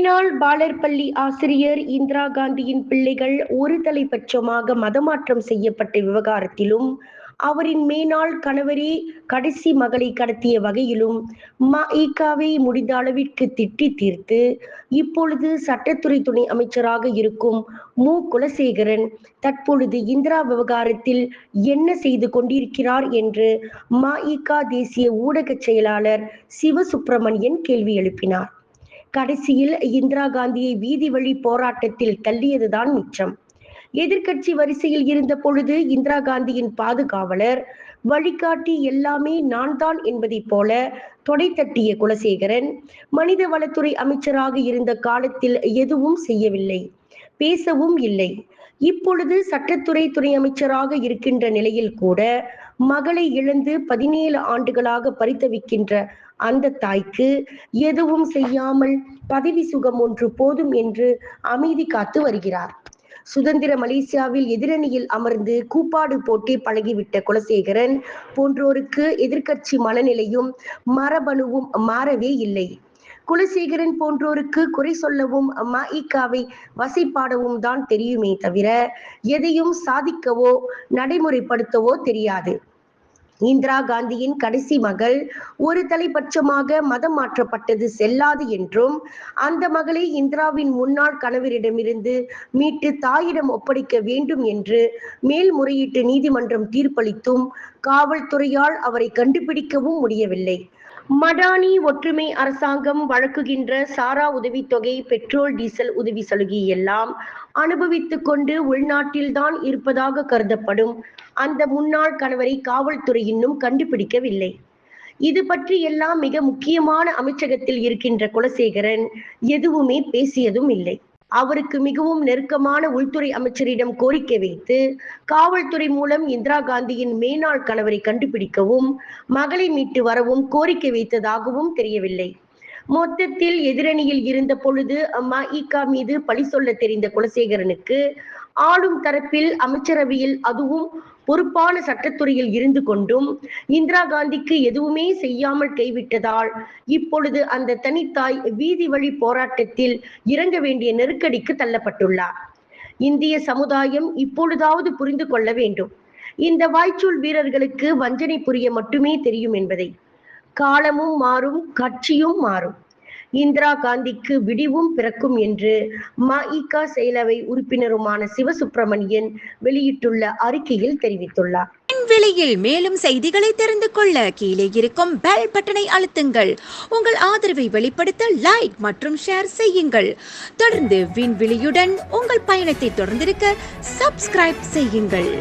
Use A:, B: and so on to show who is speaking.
A: மேனாள் பாலர் பள்ளி ஆசிரியர் இந்திரா காந்தியின் பிள்ளைகள் ஒரு தலைபட்சமாக மதமாற்றம் செய்யப்பட்ட விவகாரத்திலும் அவரின் மேனாள் கணவரே கடைசி மகளை கடத்திய வகையிலும் மஇகவை முடிந்த அளவிற்கு திட்டி தீர்த்து இப்பொழுது சட்டத்துறை துணை அமைச்சராக இருக்கும் குலசேகரன் தற்பொழுது இந்திரா விவகாரத்தில் என்ன செய்து கொண்டிருக்கிறார் என்று மஇக தேசிய ஊடக செயலாளர் சிவசுப்பிரமணியன் கேள்வி எழுப்பினார். கடைசியில் இந்திரா காந்தியை வீதி வழி போராட்டத்தில் தள்ளியதுதான் மிச்சம். எதிர்க்கட்சி வரிசையில் இருந்த பொழுது இந்திரா காந்தியின் பாதுகாவலர் வழிகாட்டி எல்லாமே நான் தான் என்பதை போல தொடை தட்டிய குலசேகரன் மனித வளத்துறை அமைச்சராக இருந்த காலத்தில் எதுவும் செய்யவில்லை, பேசவும் இல்லை. இப்பொழுது சட்டத்துறை துணை அமைச்சராக இருக்கின்ற நிலையில் கூட மகளை இழந்து 17 ஆண்டுகளாக பரிதவிக்கின்ற அந்த தாய்க்கு எதுவும் செய்யாமல் பதவி சுகம் ஒன்று போதும் என்று அமைதி காத்து வருகிறார். சுதந்திர மலேசியாவில் எதிரணியில் அமர்ந்து கூப்பாடு போட்டி பழகிவிட்ட குலசேகரன் போன்றோருக்கு எதிர்க்கட்சி மனநிலையும் மரபணுவும் மாறவே இல்லை. குலசேகரன் போன்றோருக்கு குறை சொல்லவும் மஇகவை வசைப்பாடவும் தான் தெரியுமே தவிர எதையும் சாதிக்கவோ நடைமுறைப்படுத்தவோ தெரியாது. இந்திரா காந்தியின் கடைசி மகள் ஒரு தலைபட்சமாக மதம் மாற்றப்பட்டது செல்லாது என்றும் அந்த மகளை இந்திராவின் முன்னாள் கணவரிடமிருந்து மீட்டு தாயிடம் ஒப்படைக்க வேண்டும் என்று மேல்முறையீட்டு நீதிமன்றம் தீர்ப்பளித்தும் காவல்துறையால் அவரை கண்டுபிடிக்கவும் முடியவில்லை. மடானி ஒற்றுமை அரசாங்கம் வழங்குகின்ற சாரா உதவித்தொகை, பெட்ரோல் டீசல் உதவி சலுகை எல்லாம் அனுபவித்துக் கொண்டு உள்நாட்டில்தான் இருப்பதாக கருதப்படும் அந்த முன்னாள் கணவரை காவல்துறை இன்னும் கண்டுபிடிக்கவில்லை. இது பற்றி எல்லாம் மிக முக்கியமான அமைச்சகத்தில் இருக்கின்ற குலசேகரன் எதுவுமே பேசியதும் இல்லை. அவருக்கு மிகவும் நெருக்கமான உள்துறை அமைச்சரிடம் கோரிக்கை வைத்து காவல்துறை மூலம் இந்திரா காந்தியின் மேனாள் கணவரை கண்டுபிடிக்கவும் மகளை மீட்டு வரவும் கோரிக்கை வைத்ததாகவும் தெரியவில்லை. மொத்தத்தில் எதிரணியில் இருந்த பொழுது மஇக மீது பழி சொல்ல தெரிந்த குலசேகரனுக்கு ஆளும் தரப்பில் அமைச்சரவையில் அதுவும் பொறுப்பான சட்டத்துறையில் இருந்து கொண்டும் இந்திரா காந்திக்கு எதுவுமே செய்யாமல் கைவிட்டதால் இப்பொழுது அந்த தனித்தாய் வீதி வழி போராட்டத்தில் இறங்க வேண்டிய நெருக்கடிக்கு தள்ளப்பட்டுள்ளார். இந்திய சமுதாயம் இப்பொழுதாவது புரிந்து கொள்ள வேண்டும், இந்த வாய்ச்சொல் வீரர்களுக்கு வஞ்சனை புரிய மட்டுமே தெரியும் என்பதை. காலமும் மாறும், கட்சியும் மாறும், இந்திரா காந்திக்கு விடிவும் பிறக்கும் என்று மஇக செயலவை உறுப்பினருமான சிவசுப்பிரமணியன் வெளியிட்டுள்ள அறிக்கையில் தெரிவித்துள்ளார்.
B: விண்வெளியில் மேலும் செய்திகளை தெரிந்து கொள்ள கீழே இருக்கும் பெல் பட்டனை அழுத்துங்கள். உங்கள் ஆதரவை வெளிப்படுத்த லைக் மற்றும் ஷேர் செய்யுங்கள். தொடர்ந்து விண்வெளியுடன் உங்கள் பயணத்தை தொடர்ந்திருக்க சப்ஸ்கிரைப் செய்யுங்கள்.